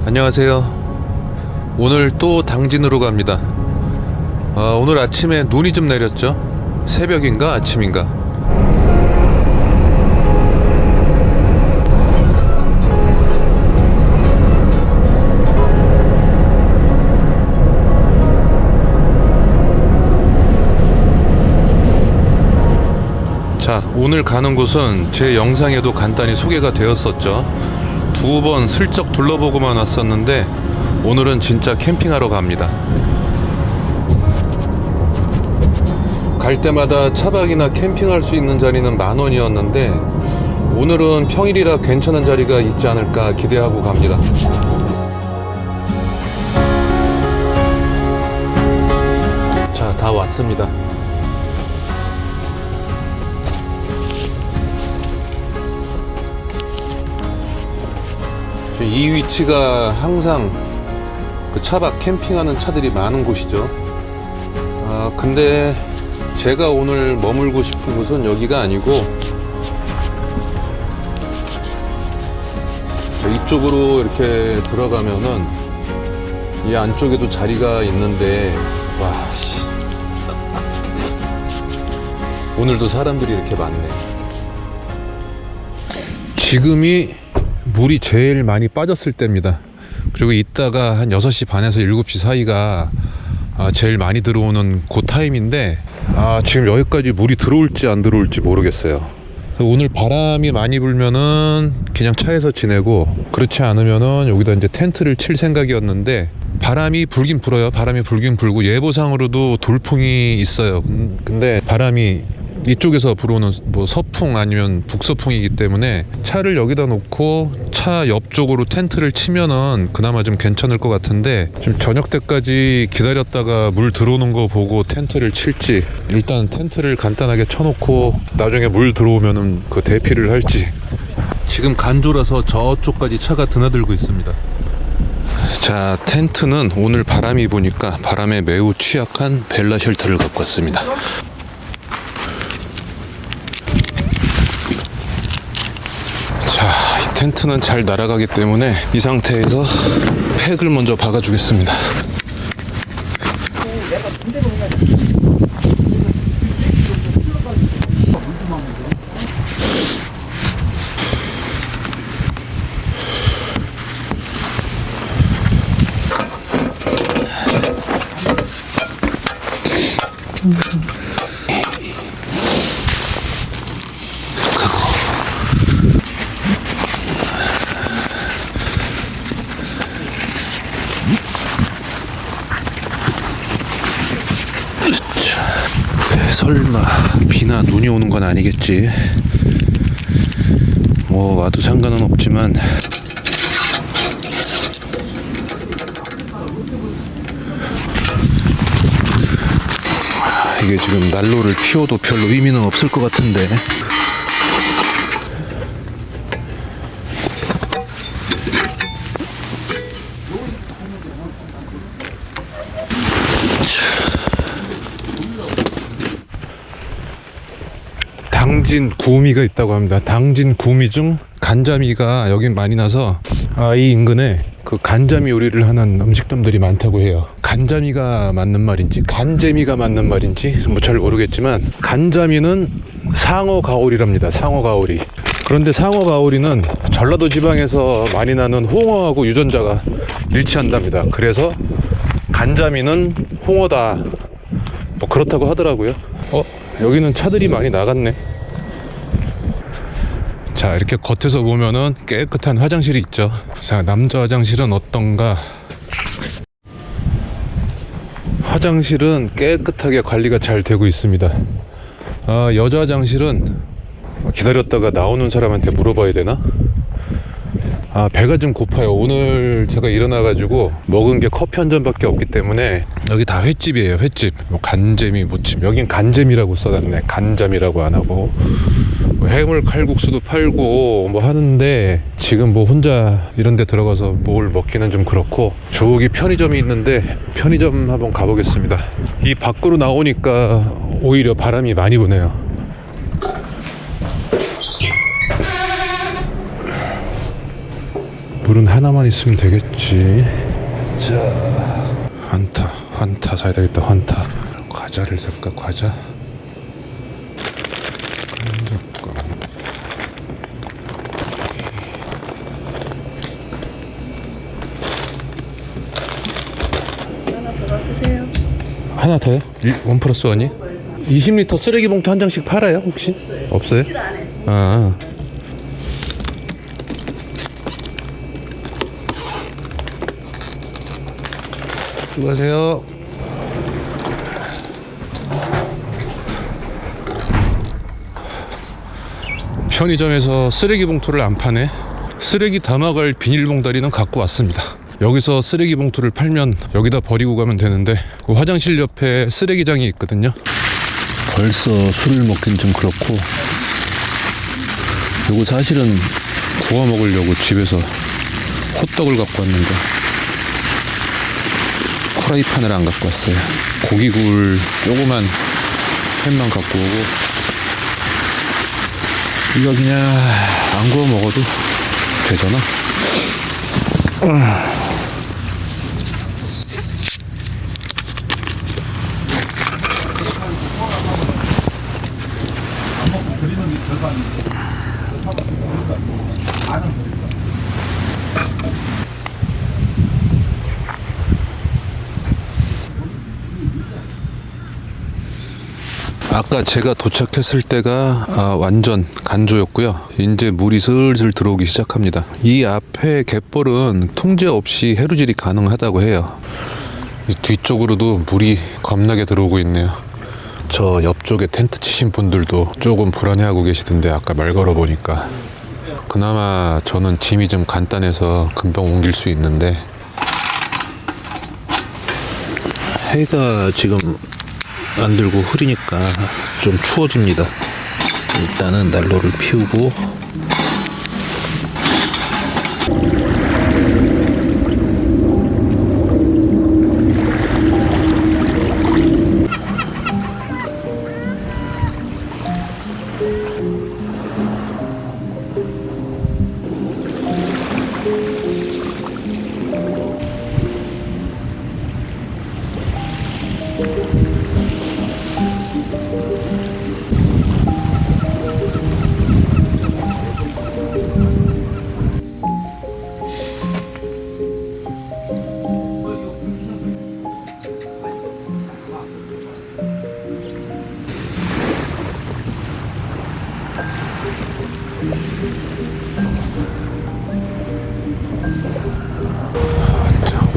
안녕하세요. 오늘 또 당진으로 갑니다. 오늘 아침에 눈이 좀 내렸죠? 새벽인가 아침인가? 자, 오늘 가는 곳은 제 영상에도 간단히 소개가 되었었죠. 두 번 슬쩍 둘러보고만 왔었는데 오늘은 진짜 캠핑하러 갑니다. 갈 때마다 차박이나 캠핑할 수 있는 자리는 10,000원이었는데 오늘은 평일이라 괜찮은 자리가 있지 않을까 기대하고 갑니다. 자, 다 왔습니다. 이 위치가 항상 그 차박 캠핑하는 차들이 많은 곳이죠. 근데 제가 오늘 머물고 싶은 곳은 여기가 아니고 이쪽으로 이렇게 들어가면은 이 안쪽에도 자리가 있는데 와 씨. 오늘도 사람들이 이렇게 많네. 지금이 물이 제일 많이 빠졌을 때입니다. 그리고 이따가 한 6시 반에서 7시 사이가 제일 많이 들어오는 그 타임인데 지금 여기까지 물이 들어올지 안 들어올지 모르겠어요. 오늘 바람이 많이 불면은 그냥 차에서 지내고, 그렇지 않으면은 여기다 이제 텐트를 칠 생각이었는데 바람이 불긴 불어요. 바람이 불긴 불고 예보상으로도 돌풍이 있어요. 근데 바람이 이쪽에서 불어오는 뭐 서풍 아니면 북서풍이기 때문에 차를 여기다 놓고 차 옆쪽으로 텐트를 치면은 그나마 좀 괜찮을 것 같은데, 좀 저녁 때까지 기다렸다가 물 들어오는 거 보고 텐트를 칠지, 일단 텐트를 간단하게 쳐놓고 나중에 물 들어오면은 그 대피를 할지. 지금 간조라서 저쪽까지 차가 드나들고 있습니다. 자, 텐트는 오늘 바람이 부니까 바람에 매우 취약한 벨라 쉘터를 갖고 왔습니다. 자, 이 텐트는 잘 날아가기 때문에 이 상태에서 팩을 먼저 박아주겠습니다. 설마 비나 눈이 오는 건 아니겠지. 뭐 와도 상관은 없지만 이게 지금 난로를 피워도 별로 의미는 없을 것 같은데. 당진 구미가 있다고 합니다. 당진 구미 중 간자미가 여긴 많이 나서 이 인근에 그 간자미 요리를 하는 음식점들이 많다고 해요. 간자미가 맞는 말인지 간재미가 맞는 말인지 뭐 잘 모르겠지만, 간자미는 상어 가오리랍니다. 상어 가오리. 그런데 상어 가오리는 전라도 지방에서 많이 나는 홍어하고 유전자가 일치한답니다. 그래서 간자미는 홍어다, 뭐 그렇다고 하더라고요. 여기는 차들이 많이 나갔네. 자, 이렇게 겉에서 보면은 깨끗한 화장실이 있죠. 자, 남자 화장실은 어떤가? 화장실은 깨끗하게 관리가 잘 되고 있습니다. 여자 화장실은 기다렸다가 나오는 사람한테 물어봐야 되나? 배가 좀 고파요. 오늘 제가 일어나가지고 먹은 게 커피 한 잔밖에 없기 때문에. 여기 다 횟집이에요. 횟집. 뭐 간재미 무침, 여긴 간재미라고 써놨네. 간자미라고 안 하고. 뭐 해물 칼국수도 팔고 뭐 하는데, 지금 뭐 혼자 이런 데 들어가서 뭘 먹기는 좀 그렇고, 저기 편의점이 있는데 편의점 한번 가보겠습니다. 이 밖으로 나오니까 오히려 바람이 많이 부네요. 물은 하나만 있으면 되겠지. 자, 환타 사야 되겠다. 환타. 과자를 살까? 과자. 깜짝깜. 하나 더 갖으세요. 하나 더요? 1+1이? 20리터 쓰레기 봉투 한 장씩 팔아요 혹시? 없어요? 아. 수고하세요. 편의점에서 쓰레기 봉투를 안 파네. 쓰레기 담아갈 비닐봉다리는 갖고 왔습니다. 여기서 쓰레기 봉투를 팔면 여기다 버리고 가면 되는데 그 화장실 옆에 쓰레기장이 있거든요. 벌써 술을 먹긴 좀 그렇고, 요거 사실은 구워 먹으려고 집에서 호떡을 갖고 왔는데 프라이팬을 안 갖고 왔어요. 고기 구울 조그만 팬만 갖고 오고, 이거 그냥 안 구워 먹어도 되잖아. 아까 제가 도착했을 때가 완전 간조였고요. 이제 물이 슬슬 들어오기 시작합니다. 이 앞에 갯벌은 통제 없이 해루질이 가능하다고 해요. 이 뒤쪽으로도 물이 겁나게 들어오고 있네요. 저 옆쪽에 텐트 치신 분들도 조금 불안해하고 계시던데, 아까 말 걸어보니까. 그나마 저는 짐이 좀 간단해서 금방 옮길 수 있는데, 해가 지금 안 들고 흐리니까 좀 추워집니다. 일단은 난로를 피우고,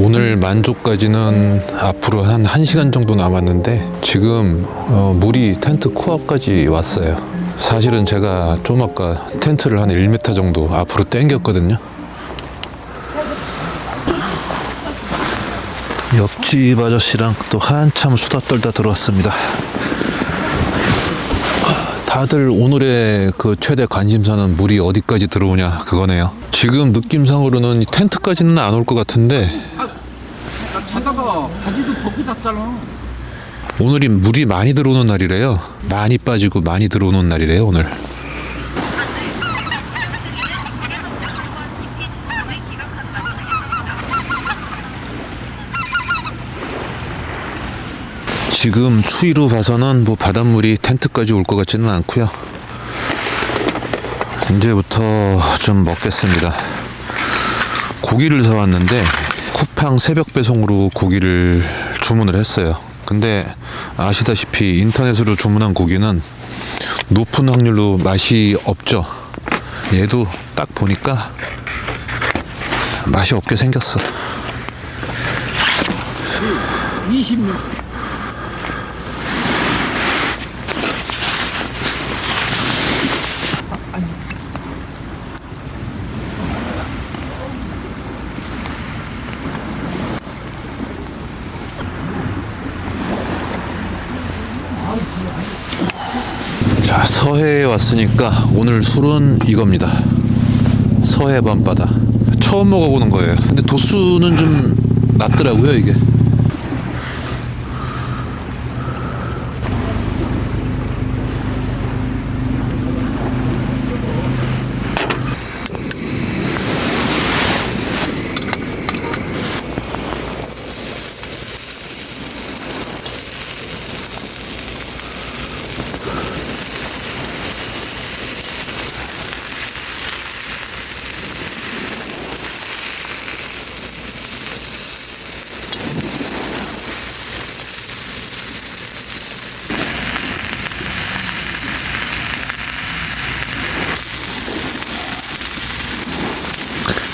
오늘 만조까지는 앞으로 한 1시간 정도 남았는데, 지금 물이 텐트 코앞까지 왔어요. 사실은 제가 좀 아까 텐트를 한 1m 정도 앞으로 당겼거든요. 옆집 아저씨랑 또 한참 수다 떨다 들어왔습니다. 다들 오늘의 그 최대 관심사는 물이 어디까지 들어오냐 그거네요. 지금 느낌상으로는 텐트까지는 안 올 것 같은데, 자다가 바지도 벗고 잤잖아. 오늘이 물이 많이 들어오는 날이래요. 많이 빠지고 많이 들어오는 날이래요 오늘. 지금 추위로 봐서는 뭐 바닷물이 텐트까지 올 것 같지는 않고요. 이제부터 좀 먹겠습니다. 고기를 사왔는데 쿠팡 새벽 배송으로 고기를 주문을 했어요. 근데 아시다시피 인터넷으로 주문한 고기는 높은 확률로 맛이 없죠. 얘도 딱 보니까 맛이 없게 생겼어. 26. 자, 서해에 왔으니까 오늘 술은 이겁니다. 서해 밤바다. 처음 먹어보는 거예요. 근데 도수는 좀 낮더라고요 이게.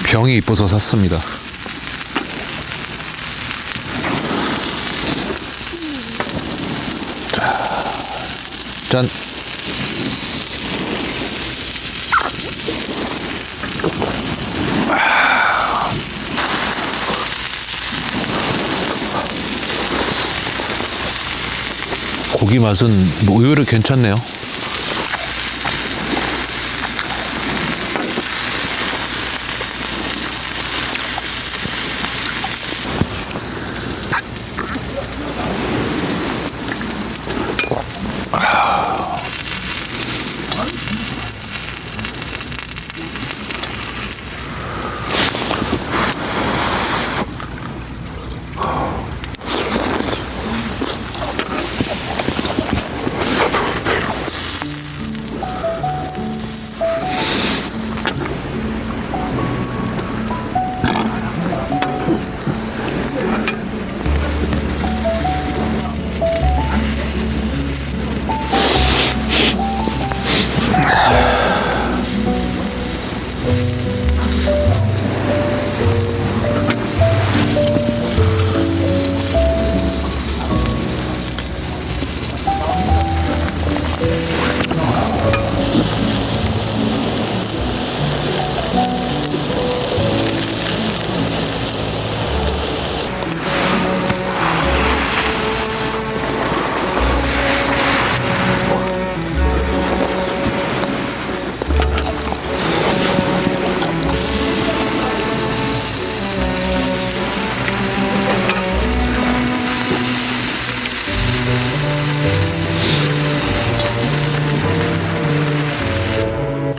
병이 이뻐서 샀습니다. 짠. 고기 맛은 뭐 의외로 괜찮네요.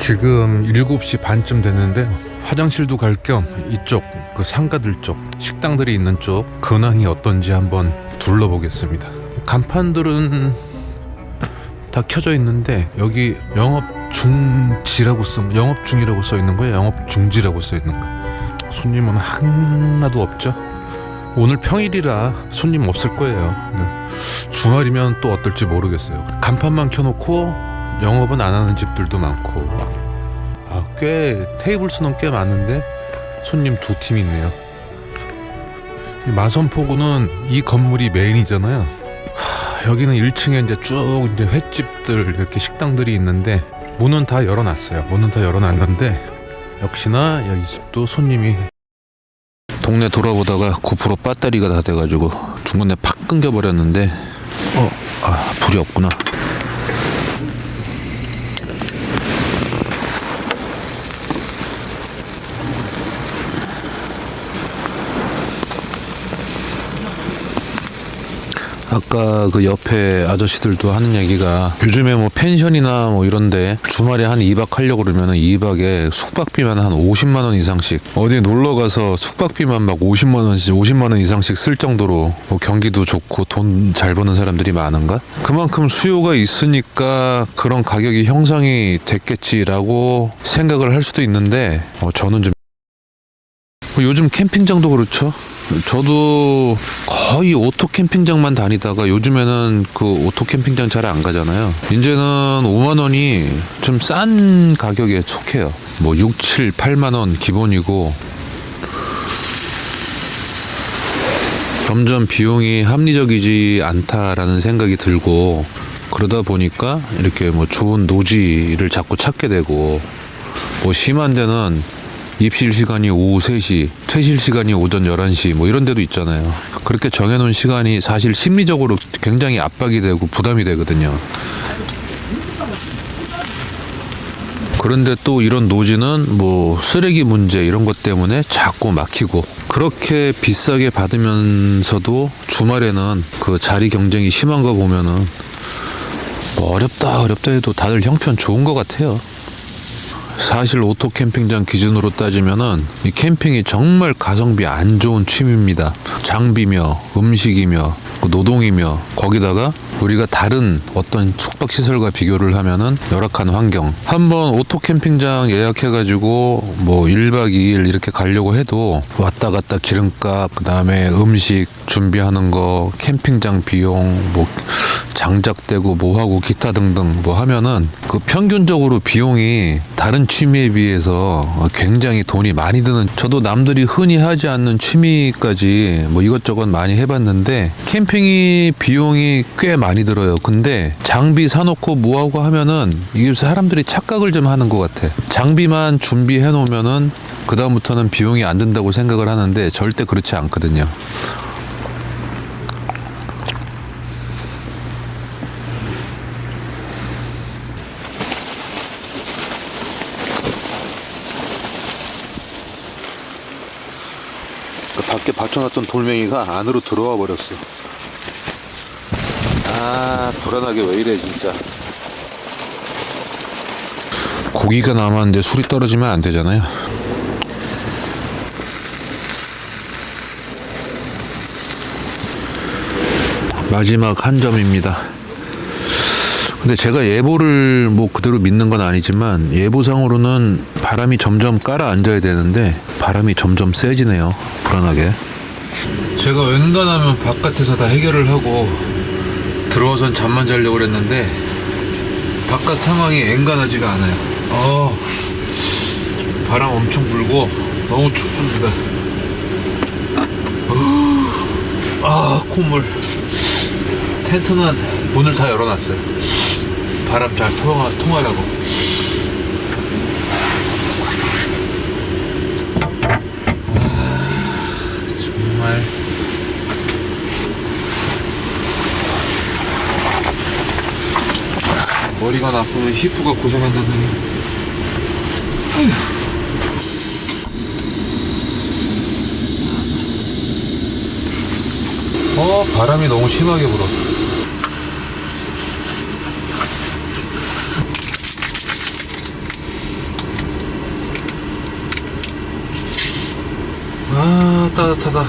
지금 7시 반쯤 됐는데 화장실도 갈 겸 이쪽 그 상가들 쪽 식당들이 있는 쪽 근황이 어떤지 한번 둘러보겠습니다. 간판들은 다 켜져 있는데 여기 영업 중지라고 영업 중이라고 써 있는 거예요. 영업 중지라고 써 있는 거예요. 손님은 하나도 없죠. 오늘 평일이라 손님 없을 거예요. 네. 주말이면 또 어떨지 모르겠어요. 간판만 켜놓고 영업은 안 하는 집들도 많고, 꽤 테이블 수는 꽤 많은데 손님 2팀 있네요. 이 마선포구는 이 건물이 메인이잖아요. 여기는 1층에 이제 쭉 이제 횟집들 이렇게 식당들이 있는데 문은 다 열어놨어요. 문은 다 열어놨는데 역시나 이 집도 손님이. 동네 돌아보다가 고프로 배터리가 다 돼가지고 중간에 팍 끊겨버렸는데 불이 없구나. 아까 그 옆에 아저씨들도 하는 얘기가 요즘에 뭐 펜션이나 뭐 이런데 주말에 한 2박 하려고 그러면은 2박에 숙박비만 한 50만 원 이상씩, 어디 놀러 가서 숙박비만 막 50만 원 이상씩 쓸 정도로 뭐 경기도 좋고 돈 잘 버는 사람들이 많은가? 그만큼 수요가 있으니까 그런 가격이 형성이 됐겠지라고 생각을 할 수도 있는데 저는 좀 요즘 캠핑장도 그렇죠. 저도 거의 오토 캠핑장만 다니다가 요즘에는 그 오토 캠핑장 잘 안 가잖아요. 이제는 5만 원이 좀 싼 가격에 속해요. 뭐 6, 7, 8만 원 기본이고 점점 비용이 합리적이지 않다라는 생각이 들고, 그러다 보니까 이렇게 뭐 좋은 노지를 자꾸 찾게 되고, 뭐 심한 데는 입실 시간이 오후 3시, 퇴실 시간이 오전 11시 뭐 이런 데도 있잖아요. 그렇게 정해놓은 시간이 사실 심리적으로 굉장히 압박이 되고 부담이 되거든요. 그런데 또 이런 노지는 뭐 쓰레기 문제 이런 것 때문에 자꾸 막히고, 그렇게 비싸게 받으면서도 주말에는 그 자리 경쟁이 심한 거 보면은 뭐 어렵다 해도 다들 형편 좋은 것 같아요. 사실 오토 캠핑장 기준으로 따지면은 이 캠핑이 정말 가성비 안 좋은 취미입니다. 장비며 음식이며 노동이며 거기다가 우리가 다른 어떤 숙박시설과 비교를 하면은 열악한 환경. 한번 오토 캠핑장 예약해가지고 뭐 1박 2일 이렇게 가려고 해도 왔다 갔다 기름값, 그 다음에 음식 준비하는 거, 캠핑장 비용, 뭐 장작대고 뭐하고 기타 등등 뭐 하면은 그 평균적으로 비용이 다른 취미에 비해서 굉장히 돈이 많이 드는, 저도 남들이 흔히 하지 않는 취미까지 뭐 이것저것 많이 해봤는데 캠핑이 비용이 꽤 많이 들어요. 근데 장비 사놓고 뭐하고 하면은 이게 사람들이 착각을 좀 하는 것 같아. 장비만 준비해 놓으면은 그 다음부터는 비용이 안 든다고 생각을 하는데 절대 그렇지 않거든요. 밖에 받쳐놨던 돌멩이가 안으로 들어와 버렸어. 아, 불안하게 왜 이래 진짜. 고기가 남았는데 술이 떨어지면 안 되잖아요. 마지막 한 점입니다. 근데 제가 예보를 뭐 그대로 믿는 건 아니지만 예보상으로는 바람이 점점 깔아앉아야 되는데 바람이 점점 세지네요. 불안하게. 제가 웬간하면 바깥에서 다 해결을 하고 들어와선 잠만 자려고 그랬는데 바깥 상황이 엔간하지가 않아요. 바람 엄청 불고 너무 춥습니다. 콧물. 텐트는 문을 다 열어놨어요. 바람 잘 통하라고. 정말 머리가 나쁘면 히프가 고생한다더니. 바람이 너무 심하게 불어. 따뜻하다.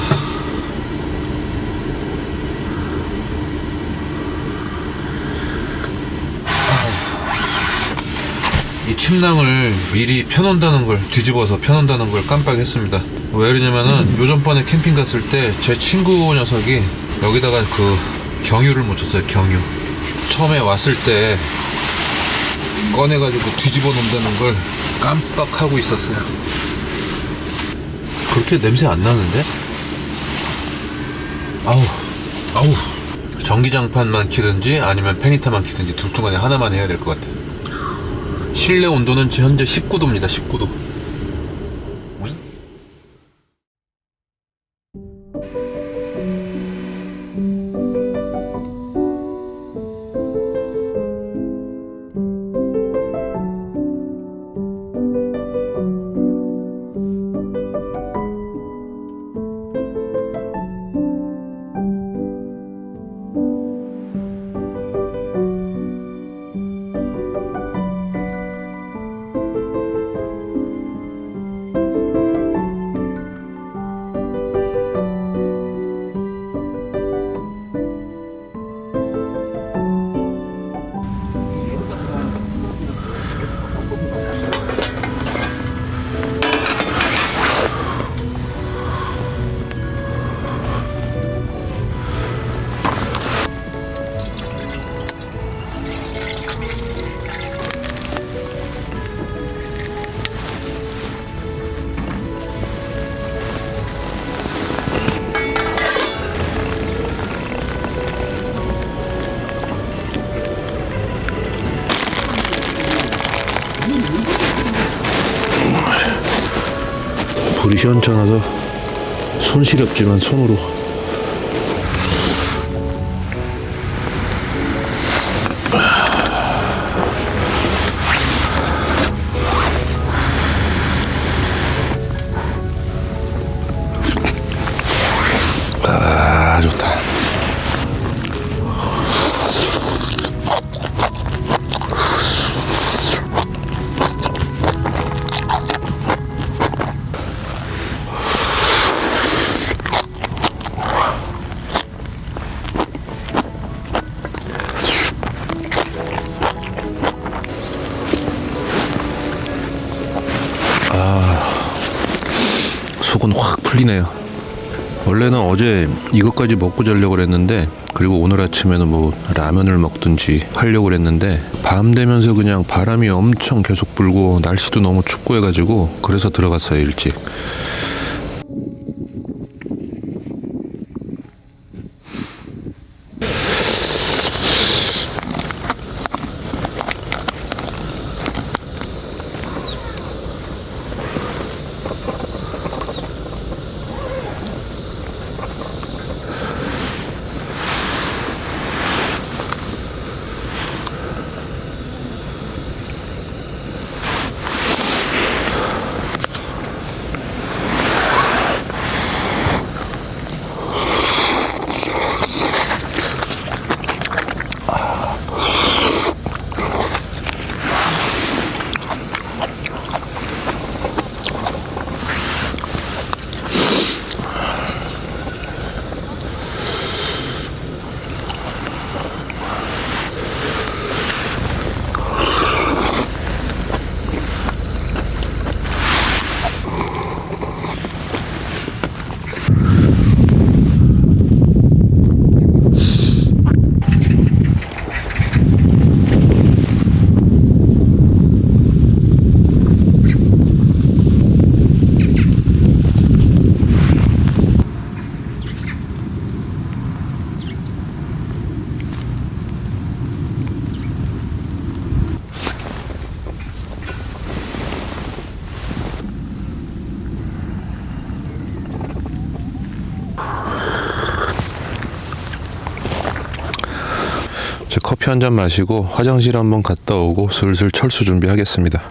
이 침낭을 미리 펴놓는다는 걸, 뒤집어서 펴놓는다는 걸 깜빡했습니다. 왜 그러냐면은 요전번에 캠핑 갔을 때 제 친구 녀석이 여기다가 그 경유를 묻혔어요. 경유. 처음에 왔을 때 꺼내가지고 뒤집어 놓는다는 걸 깜빡하고 있었어요. 그렇게 냄새 안 나는데? 아우. 전기장판만 키든지 아니면 페니타만 키든지 둘 중 안에 하나만 해야 될 것 같아. 실내 온도는 현재 19도입니다. 19도. 불이 시원찮아서 손 시렵지만 손으로. 좋다. 속은 확 풀리네요. 원래는 어제 이것까지 먹고 자려고 그랬는데, 그리고 오늘 아침에는 뭐 라면을 먹든지 하려고 그랬는데, 밤 되면서 그냥 바람이 엄청 계속 불고 날씨도 너무 춥고 해가지고 그래서 들어갔어요, 일찍. 커피 한 잔 마시고 화장실 한번 갔다 오고 슬슬 철수 준비하겠습니다.